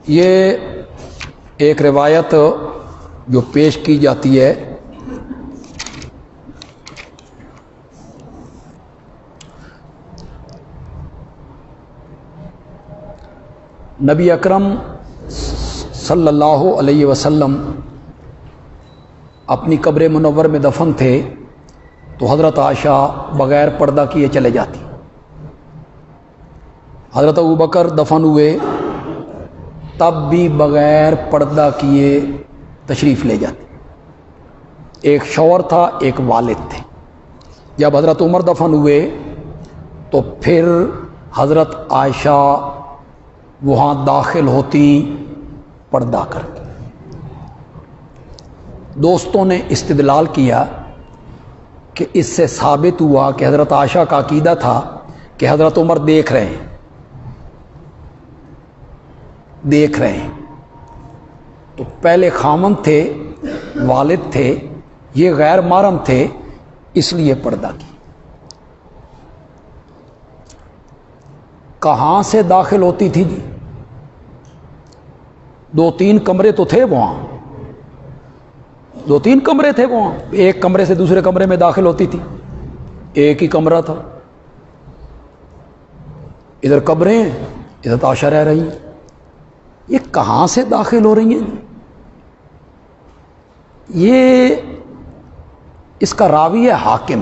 یہ ایک روایت جو پیش کی جاتی ہے نبی اکرم صلی اللہ علیہ وسلم اپنی قبر منور میں دفن تھے تو حضرت عائشہ بغیر پردہ کیے چلے جاتی، حضرت ابوبکر دفن ہوئے تب بھی بغیر پردہ کیے تشریف لے جاتے، ایک شوہر تھا ایک والد تھے۔ جب حضرت عمر دفن ہوئے تو پھر حضرت عائشہ وہاں داخل ہوتی پردہ کر کے۔ دوستوں نے استدلال کیا کہ اس سے ثابت ہوا کہ حضرت عائشہ کا عقیدہ تھا کہ حضرت عمر دیکھ رہے ہیں، تو پہلے خامند تھے، والد تھے، یہ غیر محرم تھے، اس لیے پردہ کی۔ کہاں سے داخل ہوتی تھی جی؟ 2-3 کمرے تو تھے وہاں، 2-3 کمرے تھے وہاں، ایک کمرے سے دوسرے کمرے میں داخل ہوتی تھی، ایک ہی کمرہ تھا، ادھر قبریں ہیں ادھر عائشہ رہ رہی ہیں، یہ کہاں سے داخل ہو رہی ہیں؟ یہ اس کا راوی ہے حاکم،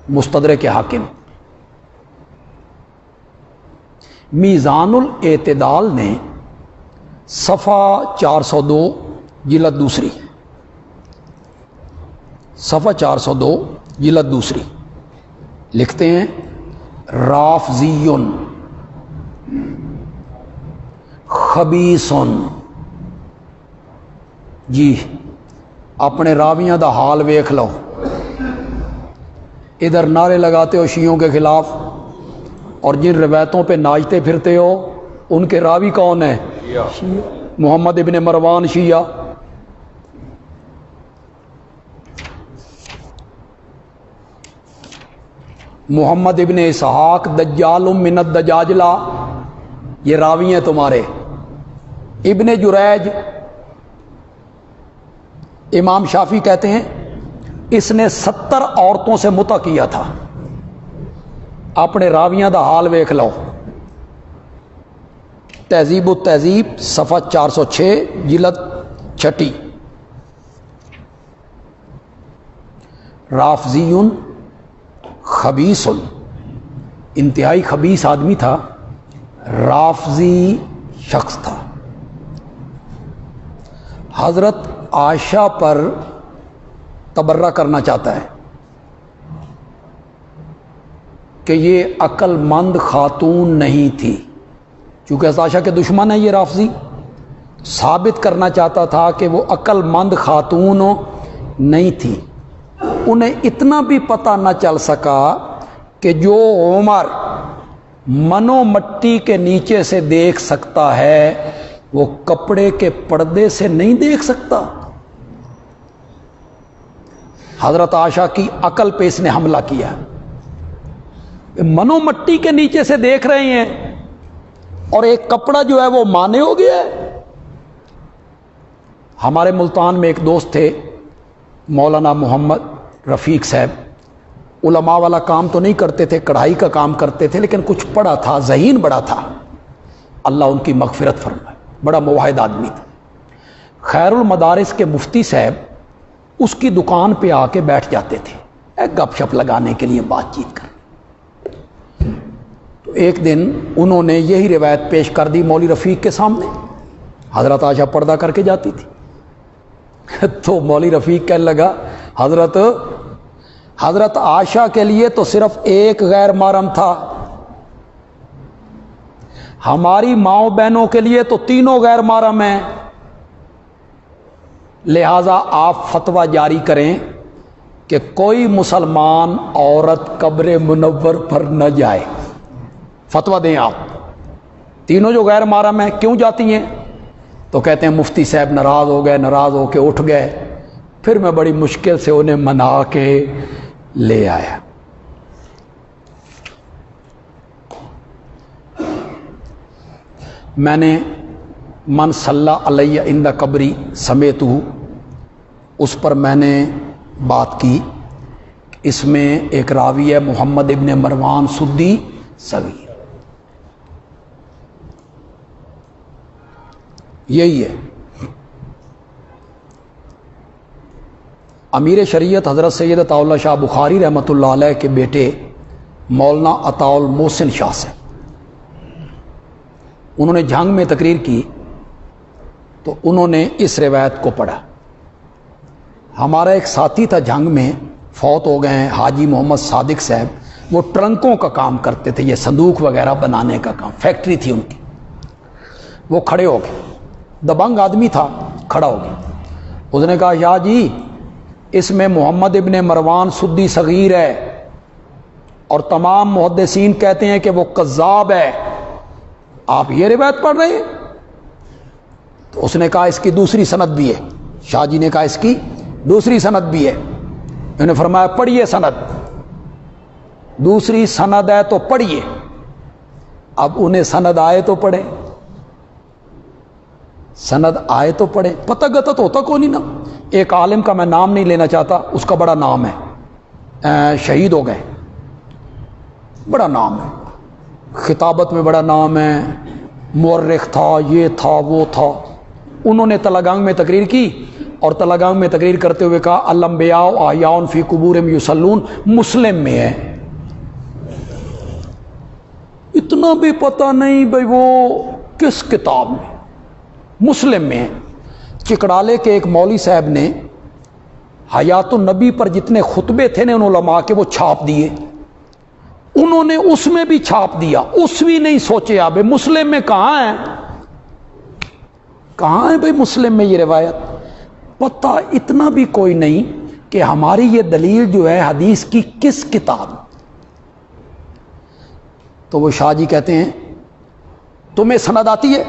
مستدرک حاکم۔ میزان الاعتدال نے صفحہ 402 جلد دوسری، صفحہ 402 جلد دوسری لکھتے ہیں رافضیٌ خبیثٌ۔ جی اپنے راویاں دا حال ویکھ لو، ادھر نعرے لگاتے ہو شیعوں کے خلاف، اور جن روایتوں پہ ناچتے پھرتے ہو ان کے راوی کون ہیں؟ محمد ابن مروان شیعہ۔ محمد ابن اسحاق دجال من الدجاجلہ، یہ راوی ہیں تمہارے۔ ابن جریج، امام شافعی کہتے ہیں اس نے 70 عورتوں سے متع کیا تھا، اپنے راویاں دا حال ویکھ لو۔ تہذیب التہذیب صفحہ 406 جلد 6۔ رافضی خبیث، انتہائی خبیث آدمی تھا، رافضی شخص تھا۔ حضرت عائشہ پر تبرہ کرنا چاہتا ہے کہ یہ عقل مند خاتون نہیں تھی، چونکہ حضرت عائشہ کے دشمن ہے یہ رافضی، ثابت کرنا چاہتا تھا کہ وہ عقل مند خاتون نہیں تھی۔ انہیں اتنا بھی پتہ نہ چل سکا کہ جو عمر منو مٹی کے نیچے سے دیکھ سکتا ہے وہ کپڑے کے پردے سے نہیں دیکھ سکتا۔ حضرت عائشہ کی عقل پہ اس نے حملہ کیا، منو مٹی کے نیچے سے دیکھ رہے ہیں اور ایک کپڑا جو ہے وہ مانے ہو گیا ہے۔ ہمارے ملتان میں ایک دوست تھے مولانا محمد رفیق صاحب، علماء والا کام تو نہیں کرتے تھے، کڑھائی کا کام کرتے تھے، لیکن کچھ پڑھا تھا، ذہین بڑا تھا، اللہ ان کی مغفرت فرمائے، بڑا موحد آدمی تھا۔ خیر المدارس کے مفتی صاحب اس کی دکان پہ آ کے بیٹھ جاتے تھے گپ شپ لگانے کے لیے، بات چیت کر۔ تو ایک دن انہوں نے یہی روایت پیش کر دی مولوی رفیق کے سامنے، حضرت عائشہ پردہ کر کے جاتی تھی۔ تو مولوی رفیق کہنے لگا حضرت عائشہ کے لیے تو صرف ایک غیر محرم تھا، ہماری ماؤں بہنوں کے لیے تو تینوں غیر محرم ہیں، لہذا آپ فتویٰ جاری کریں کہ کوئی مسلمان عورت قبر منور پر نہ جائے، فتویٰ دیں آپ۔ تینوں جو غیر محرم ہیں کیوں جاتی ہیں؟ تو کہتے ہیں مفتی صاحب ناراض ہو گئے، ناراض ہو کے اٹھ گئے، پھر میں بڑی مشکل سے انہیں منا کے لے آیا۔ میں نے من صلی علیہ عند قبری سمیتہ، اس پر میں نے بات کی. اس میں ایک راوی ہے محمد ابن مروان سدی صغیر. یہی ہے. امیر شریعت حضرت سید عطا اللہ شاہ بخاری رحمۃ اللہ علیہ کے بیٹے مولانا عطاء المحسن شاہ سے، انہوں نے جھنگ میں تقریر کی تو انہوں نے اس روایت کو پڑھا. ہمارا ایک ساتھی تھا جھنگ میں، فوت ہو گئے ہیں، حاجی محمد صادق صاحب. وہ ٹرنکوں کا کام کرتے تھے، یہ صندوق وغیرہ بنانے کا کام، فیکٹری تھی ان کی. وہ کھڑے ہو گئے، دبنگ آدمی تھا، کھڑا ہو گیا. اس نے کہا یا جی اس میں محمد ابن مروان سدی صغیر ہے اور تمام محدثین کہتے ہیں کہ وہ کذاب ہے، آپ یہ روایت پڑھ رہے ہیں؟ تو اس نے کہا اس کی دوسری سند بھی ہے. شاہ جی نے کہا اس کی دوسری سند بھی ہے. انہوں نے فرمایا پڑھیے سند. دوسری سند ہے تو پڑھیے. اب انہیں سند آئے تو پڑھیں، سند آئے تو پڑھیں. پتہ گتا تو ہوتا کون ہی نا. ایک عالم کا میں نام نہیں لینا چاہتا، اس کا بڑا نام ہے، شہید ہو گئے، بڑا نام ہے، خطابت میں بڑا نام ہے، مورخ تھا، یہ تھا وہ تھا. انہوں نے تلگانگ میں تقریر کی اور تلگانگ میں تقریر کرتے ہوئے کہا الانبیاء احیاء فی قبورہم یصلون، مسلم میں ہے. اتنا بھی پتہ نہیں بھائی وہ کس کتاب میں، مسلم میں ہے. چکڑالے کے ایک مولوی صاحب نے حیات النبی پر جتنے خطبے تھے نا ان علماء کے، وہ چھاپ دیے. انہوں نے اس میں بھی چھاپ دیا، اس بھی نہیں سوچے اب مسلم میں کہاں ہے، کہاں ہے بھائی مسلم میں یہ روایت. پتہ اتنا بھی کوئی نہیں کہ ہماری یہ دلیل جو ہے حدیث کی کس کتاب. تو وہ شاہ جی کہتے ہیں تمہیں سند آتی ہے؟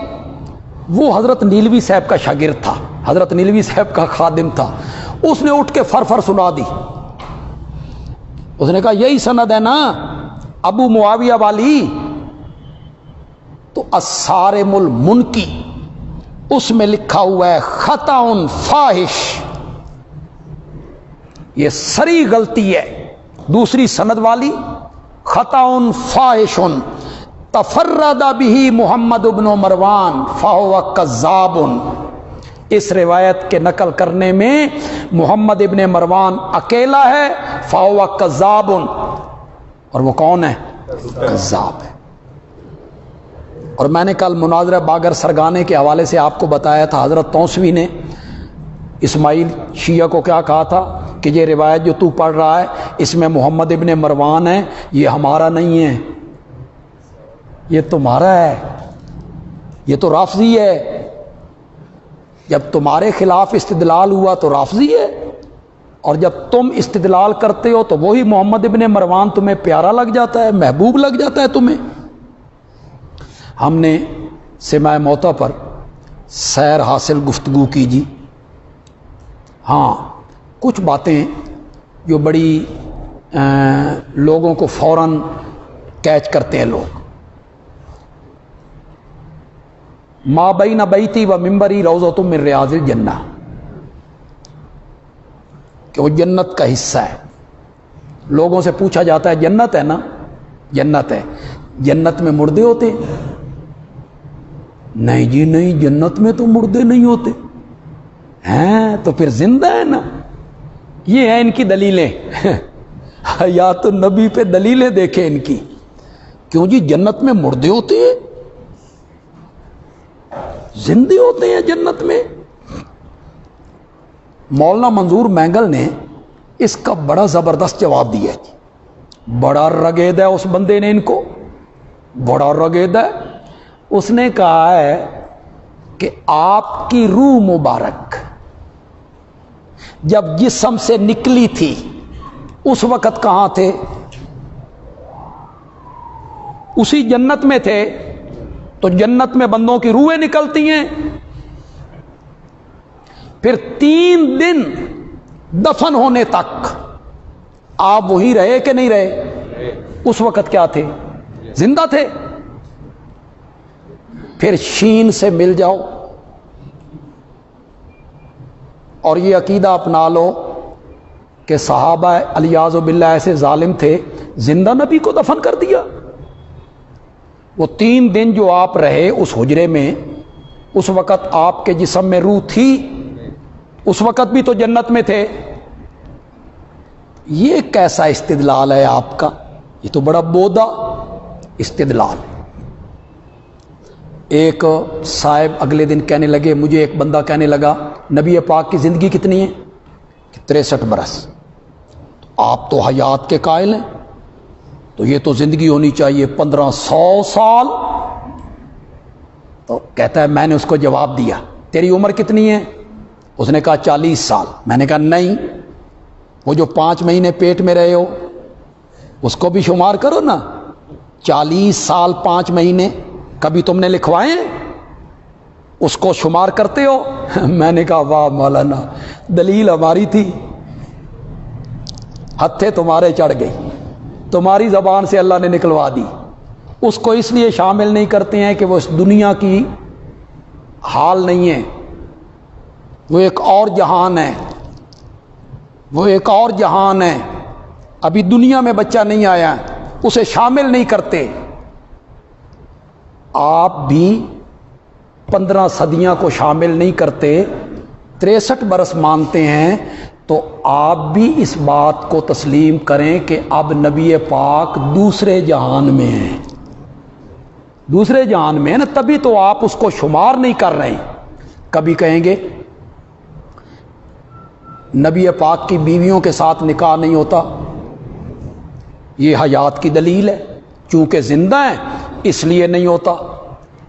وہ حضرت نیلوی صاحب کا شاگرد تھا، حضرت نیلوی صاحب کا خادم تھا. اس نے اٹھ کے فر سنا دی. اس نے کہا یہی سند ہے نا ابو معاویہ والی. تو الصارم المنکی اس میں لکھا ہوا ہے خطا فاحش، یہ سری غلطی ہے. دوسری سند والی خطا فاحش تفرد به محمد ابن مروان فهو کذاب. اس روایت کے نقل کرنے میں محمد ابن مروان اکیلا ہے، فهو کذاب، اور وہ کون ہے؟ کذاب ہے. اور میں نے کل مناظرہ باگر سرگانے کے حوالے سے آپ کو بتایا تھا، حضرت توسوی نے اسماعیل شیعہ کو کیا کہا تھا کہ یہ روایت جو تو پڑھ رہا ہے اس میں محمد ابن مروان ہے، یہ ہمارا نہیں ہے، یہ تمہارا ہے، یہ تو رافضی ہے. جب تمہارے خلاف استدلال ہوا تو رافضی ہے، اور جب تم استدلال کرتے ہو تو وہی محمد ابن مروان تمہیں پیارا لگ جاتا ہے، محبوب لگ جاتا ہے تمہیں. ہم نے سماع موتا پر سیر حاصل گفتگو کی جی. ہاں کچھ باتیں جو بڑی لوگوں کو فوراً کیچ کرتے ہیں لوگ. ما بین بیتی و منبری روضۃ من ریاض الجنہ، کہ وہ جنت کا حصہ ہے. لوگوں سے پوچھا جاتا ہے جنت ہے نا؟ جنت ہے. جنت میں مردے ہوتے؟ نہیں جی نہیں، جنت میں تو مردے نہیں ہوتے ہیں، تو پھر زندہ ہے نا. یہ ہیں ان کی دلیلیں. حیات النبی پہ دلیلیں دیکھیں ان کی. کیوں جی جنت میں مردے ہوتے ہیں، زندے ہوتے ہیں جنت میں. مولانا منظور مینگل نے اس کا بڑا زبردست جواب دیا ہے. بڑا رگید ہے اس بندے نے، ان کو بڑا رگید ہے. اس نے کہا ہے کہ آپ کی روح مبارک جب جسم سے نکلی تھی اس وقت کہاں تھے؟ اسی جنت میں تھے. تو جنت میں بندوں کی روحیں نکلتی ہیں، پھر 3 دن دفن ہونے تک آپ وہی رہے کہ نہیں رہے؟ اس وقت کیا تھے؟ زندہ تھے. پھر شین سے مل جاؤ اور یہ عقیدہ اپنا لو کہ صحابہ الیاذ باللہ ایسے ظالم تھے، زندہ نبی کو دفن کر دیا۔ وہ 3 دن جو آپ رہے اس حجرے میں، اس وقت آپ کے جسم میں روح تھی، اس وقت بھی تو جنت میں تھے۔ یہ کیسا استدلال ہے آپ کا؟ یہ تو بڑا بودا استدلال۔ ایک صاحب اگلے دن کہنے لگے، مجھے ایک بندہ کہنے لگا نبی پاک کی زندگی کتنی ہے؟ 63 برس۔ آپ تو حیات کے قائل ہیں، تو یہ تو زندگی ہونی چاہیے 1500 سال۔ تو کہتا ہے میں نے اس کو جواب دیا تیری عمر کتنی ہے؟ اس نے کہا 40 سال۔ میں نے کہا نہیں، وہ جو 5 مہینے پیٹ میں رہے ہو اس کو بھی شمار کرو نا۔ 40 سال 5 مہینے کبھی تم نے لکھوائے ہیں؟ اس کو شمار کرتے ہو؟ میں نے کہا واہ مولانا، دلیل ہماری تھی، ہتھے تمہارے چڑھ گئی، تمہاری زبان سے اللہ نے نکلوا دی۔ اس کو اس لیے شامل نہیں کرتے ہیں کہ وہ اس دنیا کی حال نہیں ہے، وہ ایک اور جہان ہے، وہ ایک اور جہان ہے، ابھی دنیا میں بچہ نہیں آیا، اسے شامل نہیں کرتے۔ آپ بھی 15 صدیاں کو شامل نہیں کرتے، 63 برس مانتے ہیں، تو آپ بھی اس بات کو تسلیم کریں کہ اب نبی پاک دوسرے جہان میں ہیں، دوسرے جہان میں ہے نا، تبھی تو آپ اس کو شمار نہیں کر رہے ہیں۔ کبھی کہیں گے نبی پاک کی بیویوں کے ساتھ نکاح نہیں ہوتا، یہ حیات کی دلیل ہے، چونکہ زندہ ہیں اس لیے نہیں ہوتا۔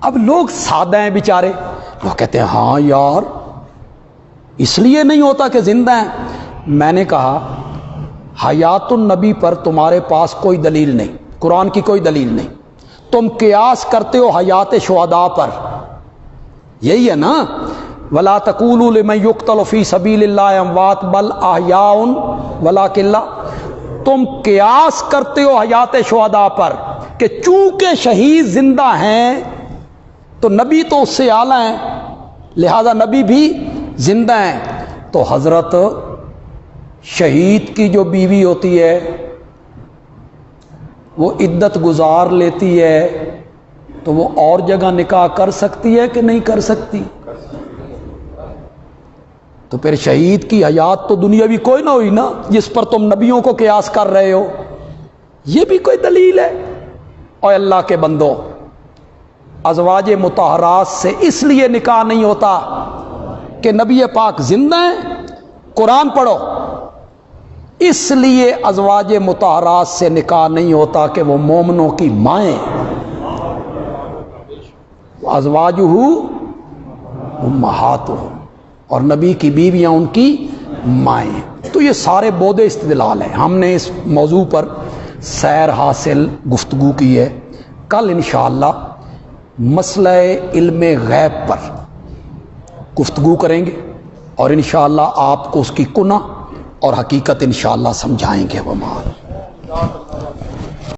اب لوگ سادہ ہیں بیچارے، وہ کہتے ہیں ہاں یار اس لیے نہیں ہوتا کہ زندہ ہیں۔ میں نے کہا حیات النبی پر تمہارے پاس کوئی دلیل نہیں، قرآن کی کوئی دلیل نہیں، تم قیاس کرتے ہو حیات شہداء پر، یہی ہے نا، وَلَا تَقُولُوا لِمَن يُقْتَلُ فِي سَبِيلِ اللَّهِ أَمْوَاتٌ بَلْ أَحْيَاءٌ وَلَٰكِن لَا۔ تم قیاس کرتے ہو حیات شہداء پر کہ چونکہ شہید زندہ ہیں تو نبی تو اس سے اعلیٰ ہیں، لہذا نبی بھی زندہ ہیں۔ تو حضرت شہید کی جو بیوی ہوتی ہے وہ عدت گزار لیتی ہے، تو وہ اور جگہ نکاح کر سکتی ہے کہ نہیں کر سکتی؟ تو پھر شہید کی حیات تو دنیاوی کوئی نہ ہوئی نا، جس پر تم نبیوں کو قیاس کر رہے ہو، یہ بھی کوئی دلیل ہے؟ اور اللہ کے بندو، ازواج مطہرات سے اس لیے نکاح نہیں ہوتا کہ نبی پاک زندہ ہیں، قرآن پڑھو، اس لیے ازواج مطہرات سے نکاح نہیں ہوتا کہ وہ مومنوں کی مائیں، ازواجہ امہاتہم، اور نبی کی بیویاں ان کی مائیں۔ تو یہ سارے بودے استدلال ہیں۔ ہم نے اس موضوع پر سیر حاصل گفتگو کی ہے، کل انشاءاللہ مسئلہ علم غیب پر گفتگو کریں گے، اور انشاءاللہ آپ کو اس کی کنہ اور حقیقت انشاءاللہ سمجھائیں گے۔